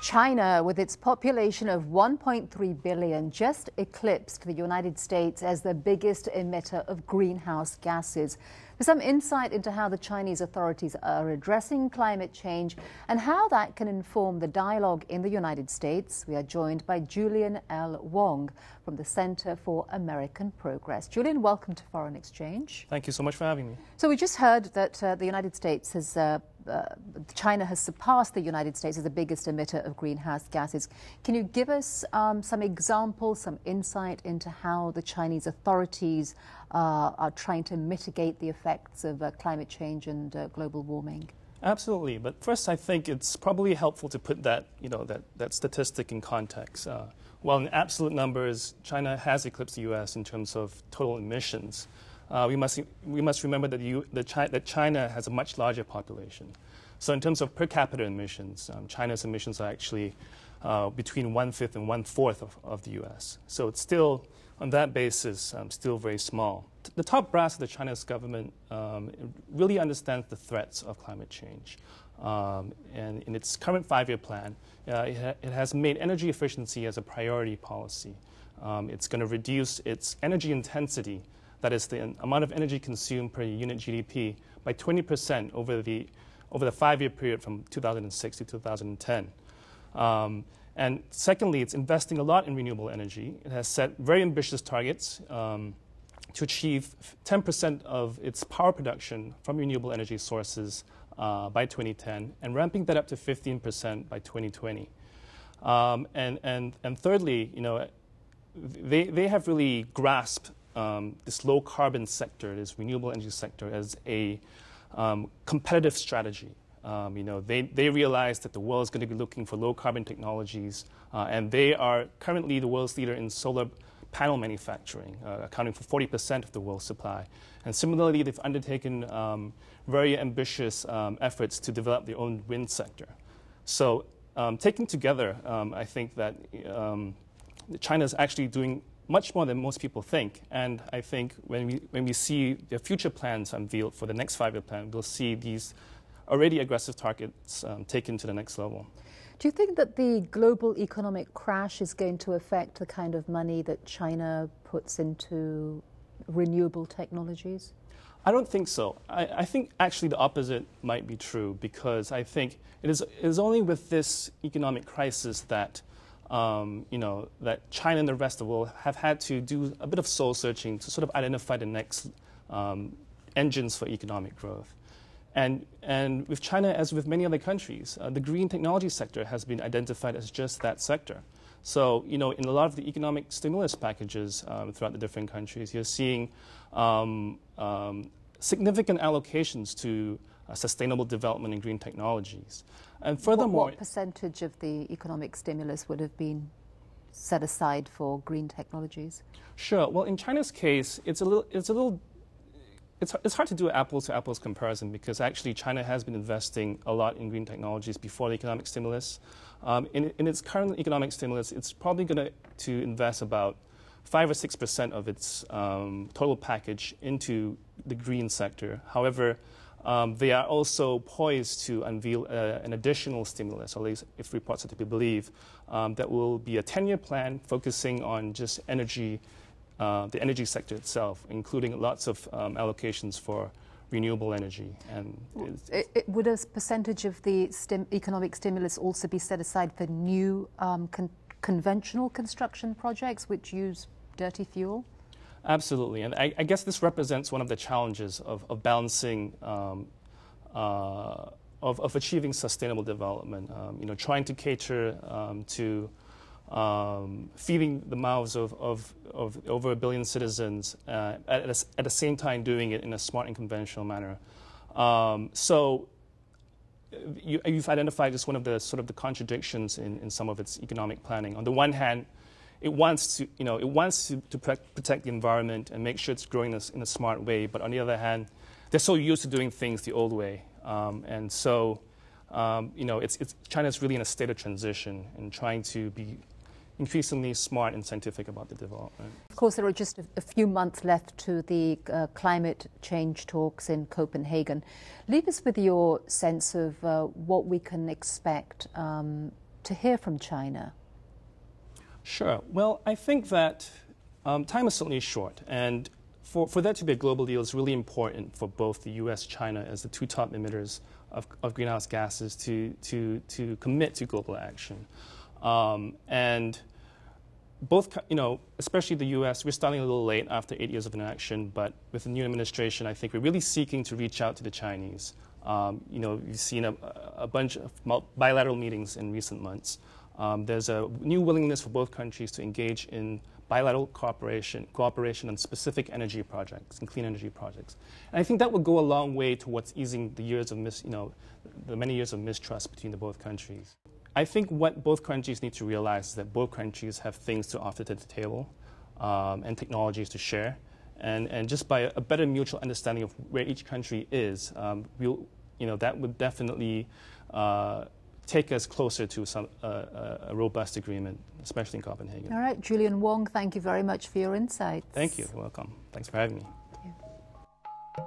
China, with its population of 1.3 billion, just eclipsed the United States as the biggest emitter of greenhouse gases. For some insight into how the Chinese authorities are addressing climate change and how that can inform the dialogue in the United States, we are joined by Julian Wong from the Center for American Progress. Julian, welcome to Foreign Exchange. Thank you so much for having me. So we just heard that the United States has China has surpassed the United States as the biggest emitter of greenhouse gases. Can you give us some examples, some insight into how the Chinese authorities are trying to mitigate the effects of climate change and global warming? Absolutely, but first I think it's probably helpful to put that, that statistic in context. While in absolute numbers, China has eclipsed the U.S. in terms of total emissions. We must remember that China has a much larger population. So in terms of per capita emissions, China's emissions are actually between 1/5 and 1/4 of the U.S. So it's still, on that basis, still very small. The top brass of the Chinese government really understands the threats of climate change. And in its current 5-year plan, it has made energy efficiency as a priority policy. It's going to reduce its energy intensity, that is the amount of energy consumed per unit GDP, by 20% over the 5-year period from 2006 to 2010. And secondly, it's investing a lot in renewable energy. It has set very ambitious targets to achieve 10% of its power production from renewable energy sources by 2010, and ramping that up to 15% by 2020. And thirdly, they have really grasped this low carbon sector, this renewable energy sector, as a competitive strategy. They realize that the world is going to be looking for low carbon technologies, and they are currently the world's leader in solar panel manufacturing, accounting for 40% of the world's supply. And similarly, they've undertaken very ambitious efforts to develop their own wind sector. So taken together, I think that China is actually doing much more than most people think. And I think when we see the future plans unveiled for the next 5-year plan, we'll see these already aggressive targets taken to the next level. Do you think that the global economic crash is going to affect the kind of money that China puts into renewable technologies? I don't think so. I think actually the opposite might be true, because I think it is only with this economic crisis that that China and the rest of the world have had to do a bit of soul searching to sort of identify the next engines for economic growth. And with China, as with many other countries, the green technology sector has been identified as just that sector. So, in a lot of the economic stimulus packages throughout the different countries, you're seeing significant allocations to sustainable development in green technologies. And furthermore, what percentage of the economic stimulus would have been set aside for green technologies? Sure. Well, in China's case, it's hard to do an apples-to-apples comparison, because actually China has been investing a lot in green technologies before the economic stimulus. In its current economic stimulus, it's probably going to invest about 5 or 6% of its total package into the green sector. However, they are also poised to unveil an additional stimulus, or at least if reports are to be believed, that will be a 10-year plan focusing on just energy, the energy sector itself, including lots of allocations for renewable energy. And would a percentage of the economic stimulus also be set aside for new conventional construction projects which use dirty fuel? Absolutely, and I guess this represents one of the challenges of balancing, of achieving sustainable development. Trying to cater to feeding the mouths of over 1 billion citizens, at the same time doing it in a smart and conventional manner. So you've identified just one of the sort of the contradictions in some of its economic planning. On the one hand, it wants to protect the environment and make sure it's growing in a smart way. But on the other hand, they're so used to doing things the old way, and so China's really in a state of transition and trying to be increasingly smart and scientific about the development. Of course, there are just a few months left to the climate change talks in Copenhagen. Leave us with your sense of what we can expect to hear from China? Sure. Well, I think that time is certainly short, and for that to be a global deal is really important for both the U.S. and China as the two top emitters of greenhouse gases to commit to global action. And both, especially the U.S., we're starting a little late after 8 years of inaction, but with the new administration, I think we're really seeking to reach out to the Chinese. You've seen a bunch of bilateral meetings in recent months. There's a new willingness for both countries to engage in bilateral cooperation on specific energy projects and clean energy projects. And I think that would go a long way towards easing the years of the many years of mistrust between the both countries. I think what both countries need to realize is that both countries have things to offer to the table and technologies to share. And just by a better mutual understanding of where each country is, that would definitely take us closer to a robust agreement, especially in Copenhagen. All right, Julian Wong, thank you very much for your insights. Thank you. You're welcome. Thanks for having me. Thank you.